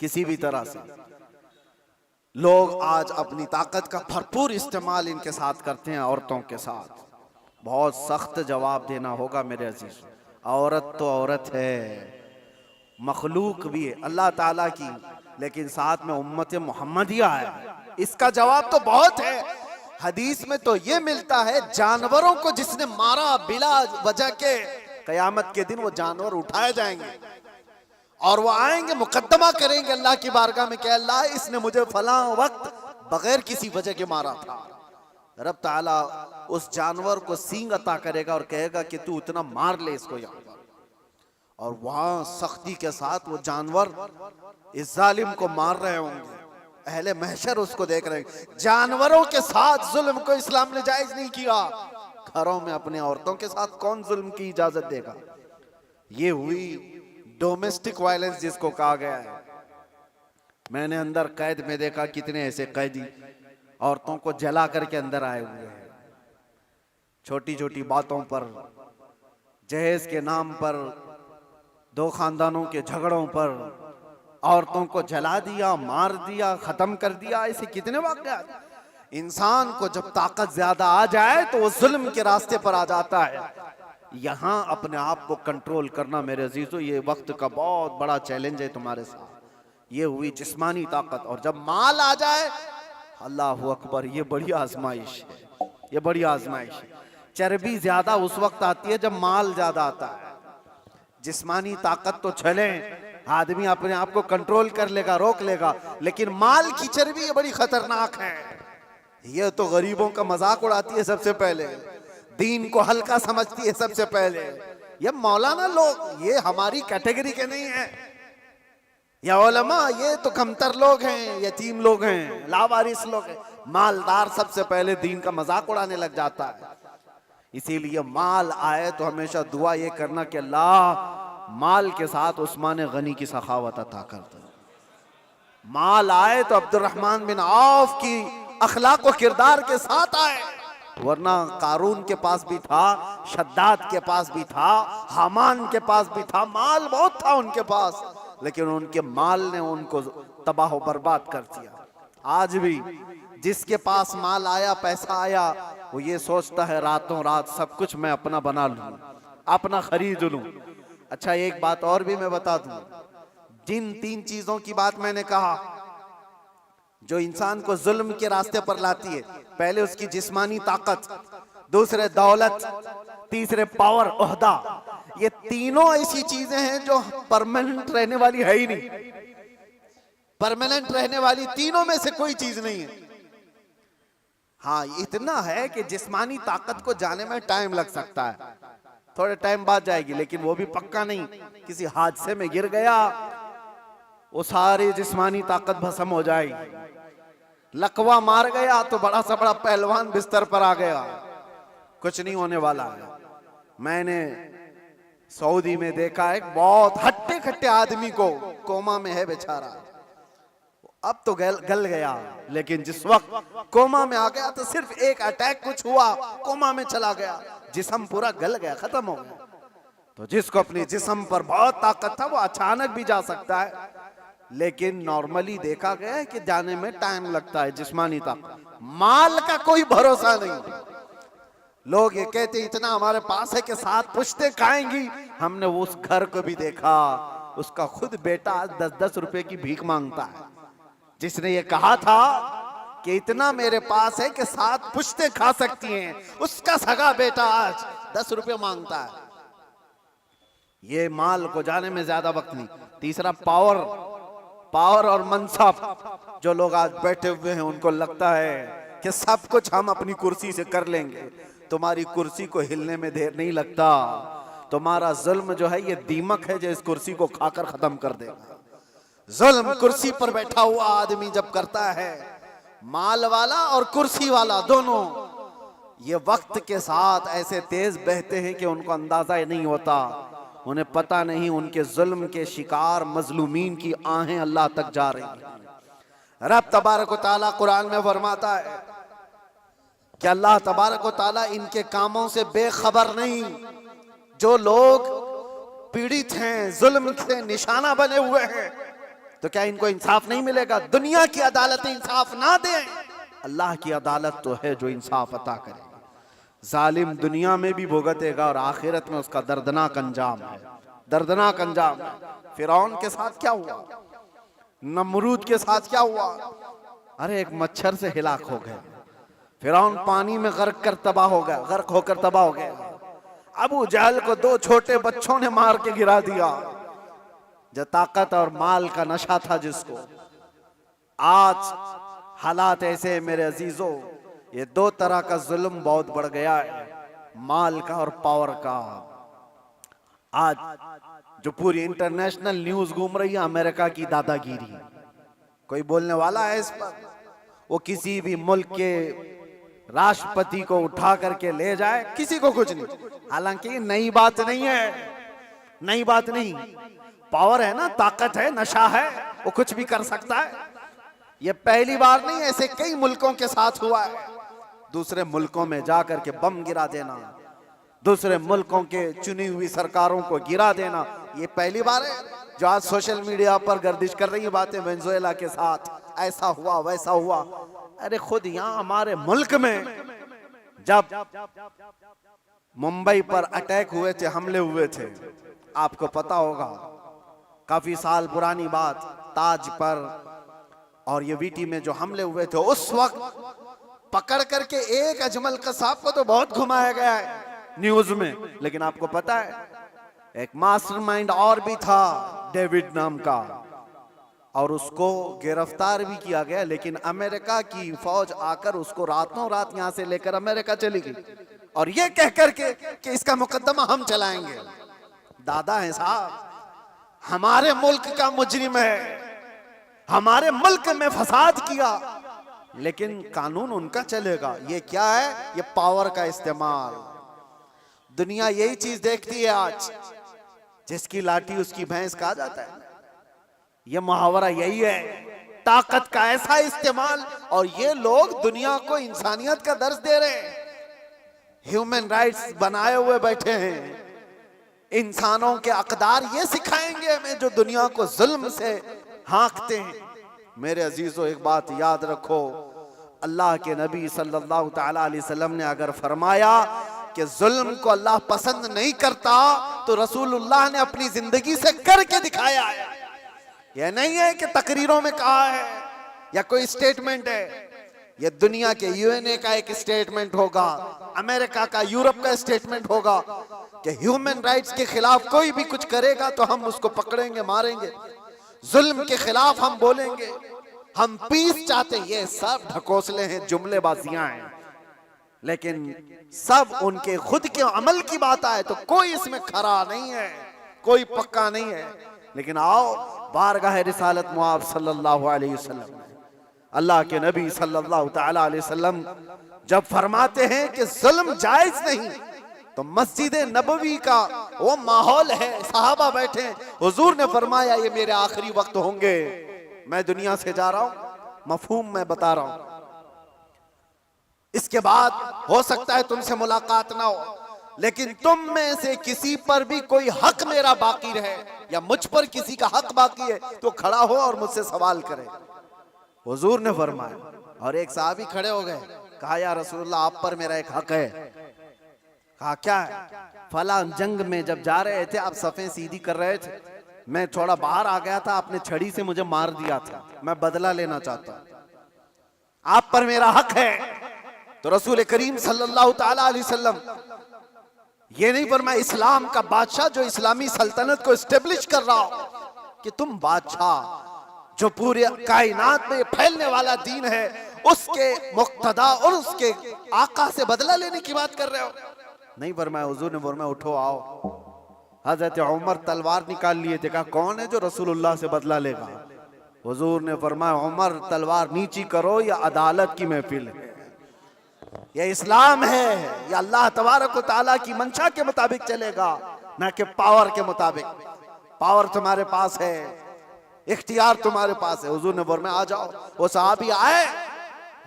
किसी भी तरह से। लोग आज अपनी ताकत का भरपूर इस्तेमाल इनके साथ करते हैं, औरतों के साथ। बहुत सख्त जवाब देना होगा मेरे अजीज। औरत तो औरत है, मखलूक भी है अल्लाह ताला की, लेकिन साथ में उम्मत मोहम्मदिया है। इसका जवाब तो बहुत है। हदीस में तो ये मिलता है, जानवरों को जिसने मारा बिला वजह के, कयामत के दिन वो जानवर उठाए जाएंगे और वो आएंगे, मुकद्दमा करेंगे अल्लाह की बारगाह में कि अल्लाह इसने मुझे फलां वक्त बगैर किसी वजह के मारा था। रब ताला उस जानवर को सींग अता करेगा और कहेगा कि तू इतना मार ले इसको यहाँ पर, और वहां सख्ती के साथ वो जानवर इस जालिम को मार रहे होंगे। अहले महशर उसको देख रहे हैं। जानवरों के साथ जुल्म को इस्लाम ने जायज नहीं किया। घरों में अपने औरतों के साथ कौन जुल्म की इजाजत देगा? ये हुई डोमेस्टिक वायलेंस जिसको कहा गया है। मैंने अंदर कैद में देखा कितने ऐसे कैदी औरतों को जला करके अंदर आए हुए हैं, छोटी छोटी बातों पर, जहेज के नाम पर, दो खानदानों के झगड़ों पर औरतों को जला दिया, मार दिया, खत्म कर दिया। ऐसे कितने वाक़यात। इंसान को जब ताकत ज्यादा आ जाए तो वो जुल्म के रास्ते पर आ जाता है। यहां अपने आप को कंट्रोल करना मेरे अजीजों, ये वक्त का बहुत बड़ा चैलेंज है तुम्हारे साथ। ये हुई जिस्मानी ताकत, और जब माल आ जाए, अल्लाह अकबर, ये बड़ी आजमाइश है, ये बड़ी आजमाइश है। चर्बी ज्यादा उस वक्त आती है जब माल ज्यादा आता है। जिस्मानी ताकत तो चले, आदमी अपने आप को कंट्रोल कर लेगा, रोक लेगा, लेकिन माल की चर्बी ये बड़ी खतरनाक है। ये तो गरीबों का मजाक उड़ाती है सबसे पहले, दीन को हल्का समझती है सबसे पहले। ये मौलाना लोग, ये हमारी कैटेगरी के नहीं है। या उलमा, ये तो कमतर लोग हैं, यतीम लोग हैं, लावारिस लोग हैं। मालदार सबसे पहले दीन का मजाक उड़ाने लग जाता है। इसीलिए माल आए तो हमेशा दुआ ये करना कि अल्लाह माल के साथ उस्मान गनी की सखावत अता कर दे। माल आए तो अब्दुर्रहमान बिन औफ की अखलाक व किरदार के साथ आए, वरना कारून के पास भी था, शद्दाद के पास भी था, हामान के पास भी था, माल बहुत था उनके पास, लेकिन उनके माल ने उनको तबाह बर्बाद कर दिया। आज भी जिसके पास माल आया, पैसा आया, वो ये सोचता है रातों रात सब कुछ मैं अपना बना लूं, अपना खरीद लूं। अच्छा, एक बात और भी मैं बता दूं, जिन 3 चीजों की बात मैंने कहा जो इंसान को जुल्म के रास्ते पर लाती है, पहले उसकी जिस्मानी ताकत, दूसरे दौलत, तीसरे पावर, ओहदा, ये तीनों ऐसी चीजें हैं जो परमानेंट रहने वाली है ही नहीं। परमानेंट रहने वाली तीनों में से कोई चीज नहीं है। हाँ, इतना है कि जिस्मानी ताकत को जाने में टाइम लग सकता है, थोड़े टाइम बाद जाएगी, लेकिन वो भी पक्का नहीं। किसी हादसे में गिर गया, वो सारी जिस्मानी ताकत भस्म हो जाएगी। लकवा मार गया तो बड़ा सा बड़ा पहलवान बिस्तर पर आ गया, कुछ नहीं होने वाला है। मैंने सऊदी में देखा एक बहुत हट्टे खट्टे आदमी को, कोमा में है बेचारा, अब तो गल गया, लेकिन जिस वक्त कोमा में आ गया तो सिर्फ एक अटैक कुछ हुआ, कोमा में चला गया, जिस्म पूरा गल गया, खत्म हो गया। तो जिसको अपने जिस्म पर बहुत ताकत था वो अचानक भी जा सकता है, लेकिन नॉर्मली देखा गया है कि जाने में टाइम लगता है। जिस्मानी ताकत, माल का कोई भरोसा नहीं। लोग ये कहते इतना हमारे पास है कि 7 पुश्तें खाएंगी। हमने उस घर को भी देखा, उसका खुद बेटा 10-10 रुपए की भीख मांगता है। जिसने ये कहा था कि इतना मेरे पास है कि 7 पुश्तें खा सकती हैं, उसका सगा बेटा आज 10 रुपए मांगता है। ये माल को जाने में ज्यादा वक्त नहीं। तीसरा पावर और मनसब। जो लोग आज बैठे हुए हैं उनको लगता है कि सब कुछ हम अपनी कुर्सी से कर लेंगे। तुम्हारी कुर्सी को हिलने में देर नहीं लगता। तुम्हारा जुल्म जो है ये दीमक है जो इस कुर्सी को खाकर खत्म कर देगा। जुल्म कुर्सी पर बैठा हुआ आदमी जब करता है, माल वाला और कुर्सी वाला दोनों, ये वक्त के साथ ऐसे तेज बहते हैं कि उनको अंदाजा ही नहीं होता, उन्हें पता नहीं उनके जुल्म के शिकार मजलूमीन की आहें अल्लाह तक जा रही हैं। रब तबारक व तआला कुरान में फरमाता है कि अल्लाह तबारक व तआला इनके कामों से बेखबर नहीं। जो लोग पीड़ित हैं, जुल्म से निशाना बने हुए हैं, तो क्या इनको इंसाफ नहीं मिलेगा? दुनिया की अदालतें इंसाफ ना दें, अल्लाह की अदालत तो है जो इंसाफ अता करे। जालिम दुनिया में भी भुगतेगा और आखिरत में उसका दर्दनाक अंजाम है, दर्दनाक अंजाम है। फिरौन के साथ क्या हुआ, नमरूद के साथ क्या हुआ? अरे एक मच्छर से हिलाक हो गए। फिरौन पानी में गर्क कर तबाह हो गया, गर्क होकर तबाह हो गया। अबू जहल को 2 छोटे बच्चों ने मार के गिरा दिया। जो ताकत और माल का नशा था जिसको, आज हालात ऐसे मेरे अजीजों, ये 2 तरह का जुल्म बहुत बढ़ गया है, माल का और पावर का। आज जो पूरी इंटरनेशनल न्यूज घूम रही है अमेरिका की दादागिरी, कोई बोलने वाला है इस पर? वो किसी भी मुल्क के राष्ट्रपति को उठा करके ले जाए, किसी को कुछ नहीं। हालांकि नई बात नहीं है, नई बात नहीं। पावर है ना, ताकत है, नशा है, वो कुछ भी कर सकता है। ये पहली बार नहीं, ऐसे कई मुल्कों के साथ हुआ है। दूसरे मुल्कों में जाकर के बम गिरा देना, दूसरे मुल्कों के चुनी हुई सरकारों को गिरा देना, ये पहली बार है। जो आज सोशल मीडिया पर गर्दिश कर रही है बातें, वेनेजुएला के साथ ऐसा हुआ वैसा हुआ। अरे खुद यहाँ हमारे मुल्क में जब मुंबई पर अटैक हुए थे, हमले हुए थे, आपको पता होगा, काफी साल पुरानी बात, ताज पर और ये वीटी में जो हमले हुए थे, उस वक्त पकड़ करके एक अजमल कसाब को तो बहुत घुमाया गया है न्यूज में, लेकिन आपको पता है एक मास्टरमाइंड और भी था, डेविड नाम का, और उसको गिरफ्तार भी किया गया। लेकिन अमेरिका की फौज आकर उसको रातों रात यहां से लेकर अमेरिका चली गई, और ये कह करके कि इसका मुकदमा हम चलाएंगे। दादा है साहब, हमारे मुल्क का मुजरिम है, हमारे मुल्क में फसाद किया, लेकिन कानून उनका चलेगा। ये क्या है? ये पावर का इस्तेमाल। दुनिया यही चीज देखती है आज, जिसकी लाठी उसकी भैंस कहा जाता है। ये मुहावरा यही है, ताकत का ऐसा इस्तेमाल। और ये लोग दुनिया को इंसानियत का दर्ज दे रहे हैं, ह्यूमन राइट्स बनाए हुए बैठे हैं, इंसानों के अकदार ये सिखाएंगे हमें जो दुनिया को जुल्म से हाँकते हैं। मेरे अजीजों, एक बात याद रखो, अल्लाह के नबी सल्लल्लाहु तआला अलैहि वसल्लम ने अगर फरमाया कि जुल्म को अल्लाह पसंद नहीं करता, तो रसूलुल्लाह ने अपनी जिंदगी से करके दिखाया है। यह नहीं है कि तकरीरों में कहा है या कोई स्टेटमेंट है। यह दुनिया के यूएनए का एक स्टेटमेंट होगा, अमेरिका का, यूरोप का स्टेटमेंट होगा कि ह्यूमन राइट्स के खिलाफ कोई भी कुछ करेगा तो हम उसको पकड़ेंगे, मारेंगे। जुल्म के खिलाफ हम बोलेंगे, हम पीस चाहते हैं। ये सब ढकोसले हैं, जुमलेबाजियां हैं, लेकिन सब उनके खुद के अमल की बात आए तो कोई इसमें खरा नहीं है, कोई पक्का नहीं है। लेकिन आओ बारगाह रिसालत मुआब सल्लल्लाहु अलैहि वसल्लम, अल्लाह के नबी सल्लल्लाहु तआला अलैहि वसल्लम जब फरमाते हैं कि जुल्म जायज नहीं, तो मस्जिद नबवी का वो माहौल है, सहाबा बैठे, हुजूर ने फरमाया ये मेरे आखिरी वक्त होंगे, मैं दुनिया से जा रहा हूं, मफहूम मैं बता रहा हूं, इसके बाद हो सकता है तुमसे मुलाकात ना हो, लेकिन तुम में से किसी पर भी कोई हक मेरा बाकी रहे या मुझ पर किसी का हक बाकी है तो खड़ा हो और मुझसे सवाल करे। हुजूर ने फरमाया, और एक साहबी खड़े हो गए, कहा या रसूलुल्लाह आप पर मेरा एक हक है। कहा क्या है? फला जंग में जब जा रहे थे आप सफ़ें सीधी कर रहे थे, मैं थोड़ा बाहर आ गया था, आपने छड़ी से मुझे मार दिया था, मैं बदला लेना चाहता हूं, आप पर मेरा हक है। तो रसूल करीम सल्लल्लाहु ताला अलैहि वसल्लम ये नहीं फरमाया इस्लाम का बादशाह जो इस्लामी सल्तनत को एस्टेब्लिश कर रहा हो कि तुम बादशाह जो पूरे कायनात में फैलने वाला दीन है उसके मुक्तदा और उसके आका से बदला लेने की बात कर रहे हो। नहीं फरमाया, हुजूर ने फरमाया उठो आओ। हजरत उमर तलवार निकाल लिए थे, कहा कौन है जो रसूलुल्लाह से बदला लेगा? हुजूर ने फरमाया उमर तलवार नीची करो या अदालत की महफिल है। ये इस्लाम है, ये अल्लाह तबारक व तआला की मंशा के मुताबिक चलेगा, ना कि पावर के मुताबिक। पावर तुम्हारे पास है, इख्तियार तुम्हारे पास है। हुजूर ने फरमाया आ जाओ। वो सहाबी आए,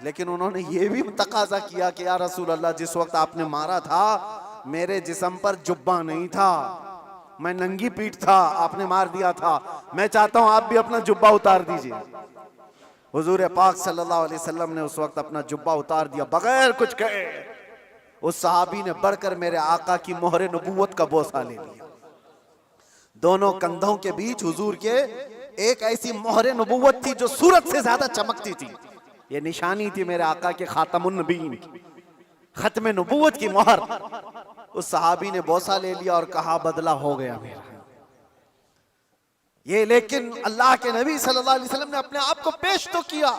लेकिन उन्होंने ये भी तकाजा किया कि या रसूल अल्लाह, जिस वक्त आपने मारा था मेरे जिस्म पर जुब्बा नहीं था, मैं नंगी पीठ था, आपने मार दिया था, मैं चाहता हूं आप भी अपना जुब्बा उतार दीजिए। हुजूर पाक सल्लल्लाहु अलैहि वसल्लम ने उस वक्त अपना जुब्बा उतार दिया बगैर कुछ कहे। उस सहाबी ने बढ़कर मेरे आका की मोहरे नबूवत का बोसा ले लिया। दोनों कंधों के बीच हुजूर के एक ऐसी मोहरे नबूवत थी जो सूरज से ज्यादा चमकती थी। ये निशानी थी मेरे आका के खातमुन नबीन की, खत्म नबूवत की मोहर। उस सहाबी ने बोसा ले लिया और कहा बदला हो गया मेरा ये। लेकिन अल्लाह के नबी सल्लल्लाहु अलैहि वसल्लम ने अपने आप को पेश तो किया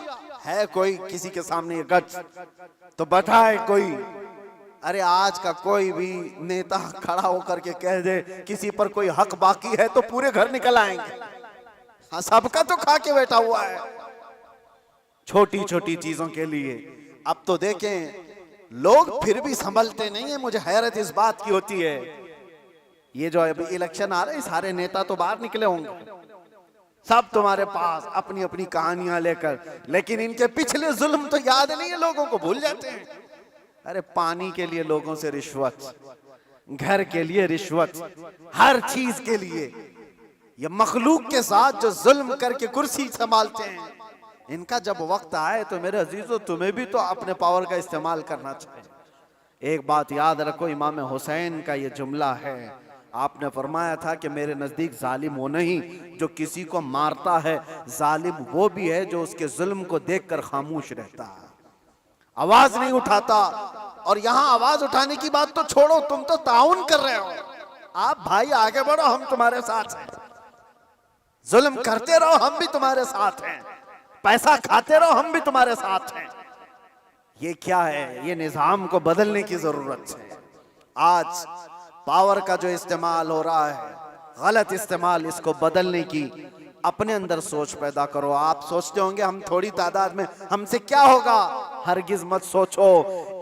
है। कोई किसी के सामने ये गच तो बताए कोई। अरे आज का कोई भी नेता खड़ा होकर के कह दे किसी पर कोई हक बाकी है तो पूरे घर निकल आएंगे। हाँ, सबका तो खा के बैठा हुआ है छोटी छोटी चीजों के लिए। अब तो देखें लोग फिर भी संभलते नहीं है। मुझे हैरत इस बात की होती है, ये जो अभी इलेक्शन आ रहे हैं सारे नेता तो बाहर निकले होंगे, सब तुम्हारे पास अपनी अपनी कहानियां लेकर, लेकिन इनके पिछले जुल्म तो याद नहीं है, लोगों को भूल जाते हैं। अरे पानी के लिए लोगों से रिश्वत, घर के लिए रिश्वत, हर चीज के लिए। ये मखलूक के साथ जो जुल्म करके कुर्सी संभालते हैं, इनका जब वक्त आए तो मेरे अजीजों तुम्हें भी तो अपने पावर का इस्तेमाल करना चाहिए। एक बात याद रखो, इमाम हुसैन का ये जुमला है, आपने फरमाया था कि मेरे नजदीक जालिम वो नहीं जो किसी को मारता है, जालिम वो भी है जो उसके जुल्म को देखकर खामोश रहता है, आवाज नहीं उठाता। और यहां आवाज उठाने की बात तो छोड़ो, तुम तो ताउन कर रहे हो। आप भाई आगे बढ़ो, हम तुम्हारे साथ हैं। जुल्म करते रहो, हम भी तुम्हारे साथ हैं। पैसा खाते रहो, हम भी तुम्हारे साथ हैं। ये क्या है? ये निजाम को बदलने की जरूरत है। आज पावर का जो इस्तेमाल हो रहा है, गलत इस्तेमाल, इसको बदलने की अपने अंदर सोच पैदा करो। आप सोचते होंगे हम थोड़ी तादाद में, हमसे क्या होगा? हरगिज मत सोचो।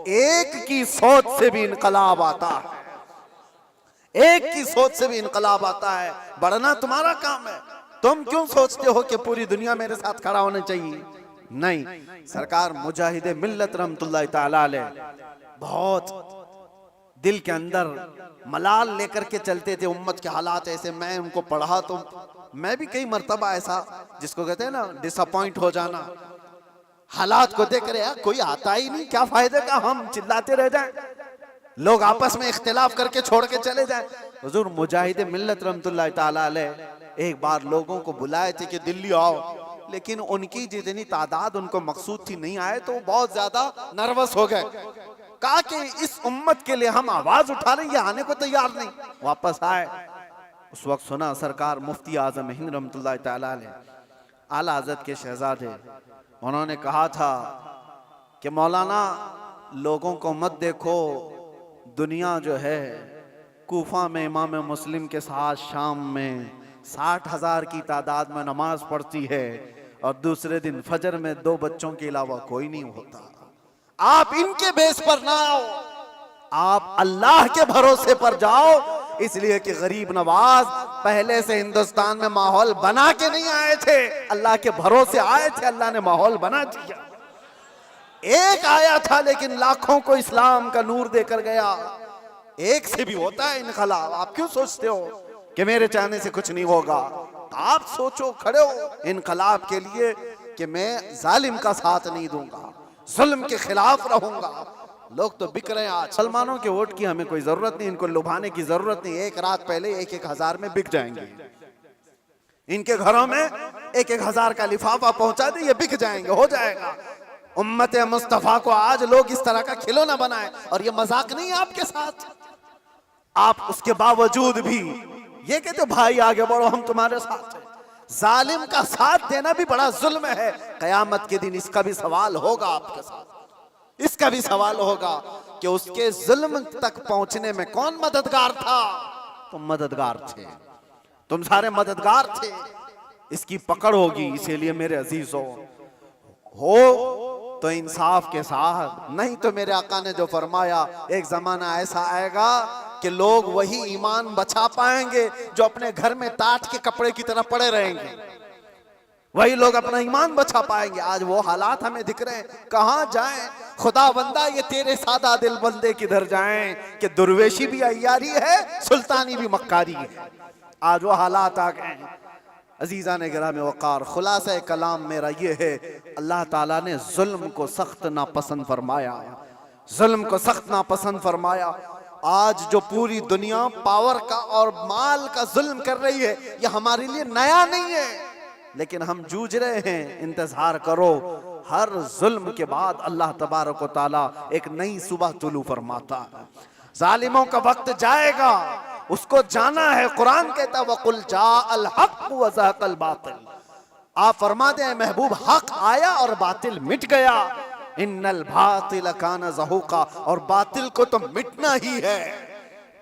एक की सोच से भी इनकलाब आता है, एक की सोच से भी इनकलाब आता है। बढ़ना तुम्हारा काम है। तुम क्यों सोचते हो कि पूरी दुनिया मेरे साथ खड़ा होना चाहिए? नहीं। सरकार मुजाहिद मिल्लत रहमतुल्लाह तआला अलैह बहुत दिल के अंदर मलाल लेकर के चलते थे। उम्मत के हालात ऐसे, मैं उनको पढ़ा तो मैं भी कई मर्तबा ऐसा, जिसको कहते हैं ना डिसअपॉइंट हो जाना, हालात को देख रहे यार कोई आता ही नहीं, क्या फायदे का हम चिल्लाते रह जाएं, लोग आपस में इख्तिलाफ करके छोड़ के चले जाएं। हुजूर मुजाहिद मिल्लत रहमतुल्लाह तआला अलैह एक बार लोगों को बुलाए थे कि दिल्ली आओ, लेकिन उनकी जितनी तादाद उनको मकसूद थी नहीं आए, तो बहुत ज्यादा नर्वस हो गए। कहा कि इस उम्मत के लिए हम आवाज उठा रहे हैं, ये आने को तैयार नहीं। वापस आए, उस वक्त सुना सरकार मुफ्ती आजम हिंद रहमतुल्लाह तआला अलैह आला हज़रत के शहजादे, उन्होंने कहा था कि मौलाना लोगों को मत देखो, दुनिया जो है कूफा में इमाम मुस्लिम के साथ शाम में 60,000 की तादाद में नमाज पढ़ती है और दूसरे दिन फजर में 2 बच्चों के अलावा कोई नहीं होता। आप इनके बेस पर ना आओ, आप अल्लाह के भरोसे पर जाओ। इसलिए कि गरीब नवाज पहले से हिंदुस्तान में माहौल बना के नहीं आए थे, अल्लाह के भरोसे आए थे, अल्लाह ने माहौल बना दिया। एक आया था लेकिन लाखों को इस्लाम का नूर देकर गया। एक से भी होता है इनकलाब। आप क्यों सोचते हो कि मेरे चाहने से कुछ नहीं होगा? आप सोचो, खड़े हो इनकलाब के लिए कि मैं जालिम का साथ नहीं दूंगा, जुल्म के खिलाफ रहूंगा। लोग तो बिक रहे हैं आज। मुसलमानों के वोट की हमें कोई जरूरत नहीं, इनको लुभाने की जरूरत नहीं। एक रात पहले 1-1 हजार में बिक जाएंगे। इनके घरों में 1-1 हजार का लिफाफा पहुंचा दे, ये बिक जाएंगे, हो जाएगा। उम्मत मुस्तफा को आज लोग इस तरह का खिलौना बनाए, और ये मजाक नहीं है आपके साथ। आप उसके बावजूद भी ये कहते भाई आगे बढ़ो, हम तुम्हारे साथ हैं। जालिम का साथ देना भी बड़ा जुल्म है। कयामत के दिन इसका भी सवाल होगा आपके साथ, इसका भी सवाल होगा कि उसके जुल्म तक पहुंचने में कौन मददगार था? तुम मददगार थे, तुम सारे मददगार थे। इसकी पकड़ होगी। इसीलिए मेरे अजीजों, हो तो इंसाफ के साथ, नहीं तो मेरे आका ने जो फरमाया एक जमाना ऐसा आएगा कि लोग वही ईमान बचा पाएंगे जो अपने घर में टाट के कपड़े की तरह पड़े रहेंगे, वही लोग अपना ईमान बचा पाएंगे। आज वो हालात हमें दिख रहे हैं, कहां जाएं खुदा बंदा, ये तेरे सादा दिल बंदे किधर जाएं कि दुर्वेशी भी अय्यारी है, सुल्तानी भी मक्कारी है। आज वो हालात आ गए हैं। अजीज़ा ने गिराम वक़ार, खुलासा कलाम मेरा ये है, अल्लाह ताला ने जुल्म को सख्त नापसंद फरमाया, जुल्म को सख्त नापसंद फरमाया। आज जो पूरी दुनिया पावर का और माल का जुल्म कर रही है, ये हमारे लिए नया नहीं है, लेकिन हम जूझ रहे हैं। इंतजार करो, हर जुल्म के बाद अल्लाह तबारक व तआला एक नई सुबह तुलू फरमाता है। जालिमों का वक्त जाएगा, उसको जाना है। कुरान कहता है वकुल जाअल हक़ व ज़हक़ल बातिल। आप फरमा दें महबूब, हक आया और बातिल मिट गया। इन्नल बातिल कान ज़हूक़ा, और बातिल को तो मिटना ही है,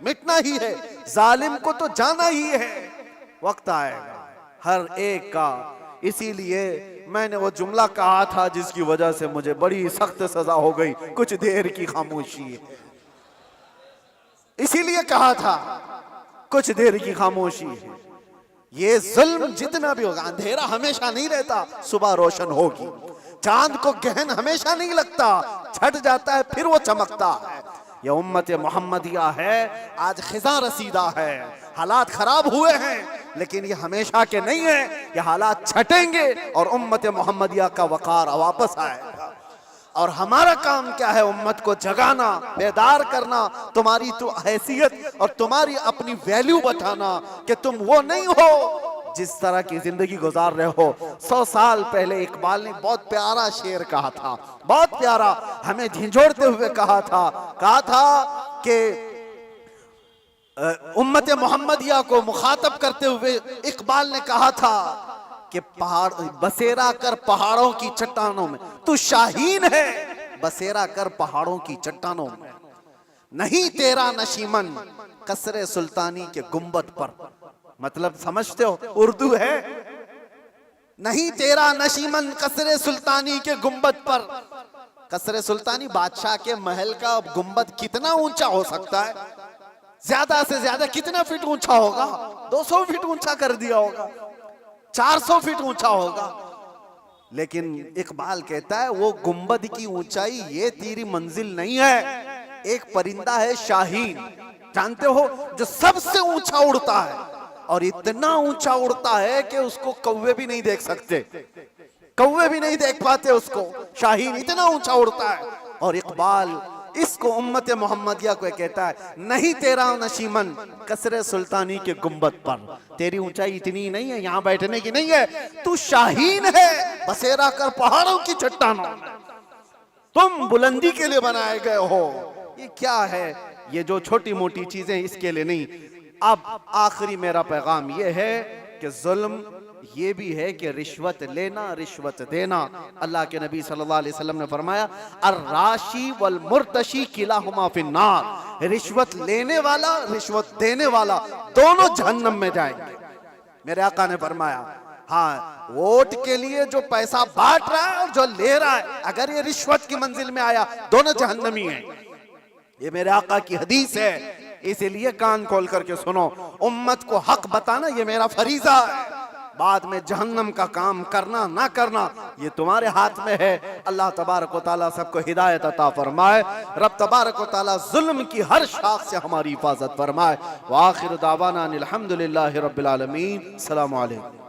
मिटना ही है। जालिम को तो जाना ही है। वक्त आएगा हर एक का। इसीलिए मैंने वो जुमला कहा था जिसकी वजह से मुझे बड़ी सख्त सजा हो गई, कुछ देर की खामोशी है। इसीलिए कहा था कुछ देर की खामोशी है। ये जुल्म जितना भी होगा, अंधेरा हमेशा नहीं रहता, सुबह रोशन होगी। चांद को गहन हमेशा नहीं लगता, छट जाता है फिर वो चमकता है। ये उम्मत मोहम्मदिया है, आज खिजा रसीदा है, हालात खराब हुए हैं, लेकिन ये हमेशा के नहीं है। ये हालात छटेंगे और उम्मत मोहम्मदिया का वकार वापस आएगा। और हमारा काम क्या है? उम्मत को जगाना, बेदार करना, तुम्हारी तो हैसियत और तुम्हारी अपनी वैल्यू बताना कि तुम वो नहीं हो जिस तरह की जिंदगी गुजार रहे हो। 100 साल पहले इकबाल ने बहुत प्यारा शेर कहा था, बहुत प्यारा, हमें झिझोड़ते हुए कहा था कि उम्मत मोहम्मदिया को मुखातब करते हुए इकबाल ने कहा था कि पहाड़ बसेरा कर पहाड़ों की चट्टानों में, तू शाहीन है बसेरा कर पहाड़ों की चट्टानों में, नहीं तेरा नशीमन कसरे सुल्तानी के गुंबद पर। मतलब समझते हो, उर्दू है, नहीं तेरा नशीमन कसरे सुल्तानी के गुंबद पर। कसरे सुल्तानी बादशाह के महल का गुंबद कितना ऊंचा हो सकता है? ज्यादा से ज्यादा कितना फीट ऊंचा होगा? 200 फीट ऊंचा कर दिया होगा, 400 फीट ऊंचा होगा। लेकिन इकबाल कहता है वो गुंबद की ऊंचाई ये तेरी मंजिल नहीं है। एक परिंदा है शाहीन, जानते हो, जो सबसे ऊंचा उड़ता है, और इतना ऊंचा उड़ता है कि उसको कौवे भी नहीं देख सकते, कौवे भी नहीं देख पाते उसको। शाहीन इतना ऊंचा उड़ता है। और इकबाल इसको उम्मत मोहम्मदिया को कहता है, नहीं तेरा नशीमन कसरे सुल्तानी के गुंबद पर, तेरी ऊंचाई इतनी नहीं है, यहां बैठने की नहीं है, तू शाहीन है बसेरा कर पहाड़ों की चट्टानों में, तुम बुलंदी के लिए बनाए गए हो। ये क्या है? ये जो छोटी मोटी चीजें इसके लिए नहीं। अब आखिरी मेरा पैगाम ये है कि जुल्म ये भी है कि रिश्वत लेना, रिश्वत देना। अल्लाह के नबी सल्लल्लाहु अलैहि वसल्लम ने फरमाया, अर्राशी वल मुर्तशी किलाहुमा फिन्नार। रिश्वत लेने वाला, रिश्वत देने वाला दोनों जहन्नम में जाएंगे। मेरे आका ने फरमाया, हाँ, वोट के लिए जो पैसा बांट रहा है और जो ले रहा है, अगर ये रिश्वत की मंजिल में आया, दोनों जहन्नमी हैं। ये मेरे आका की हदीस है, इसीलिए कान खोल करके सुनो। उम्मत को हक बताना ये मेरा फरीजा है। बाद में जहन्नम का काम करना ना करना ये तुम्हारे हाथ में है। अल्लाह तबारक व तआला सबको हिदायत अता फरमाए। रब तबारक व तआला जुल्म की हर शाख से हमारी हिफाजत फरमाए। व आखिर दावाना अनिल हम्दुलिल्लाहि रब्बिल आलमीन। अस्सलामु अलैकुम।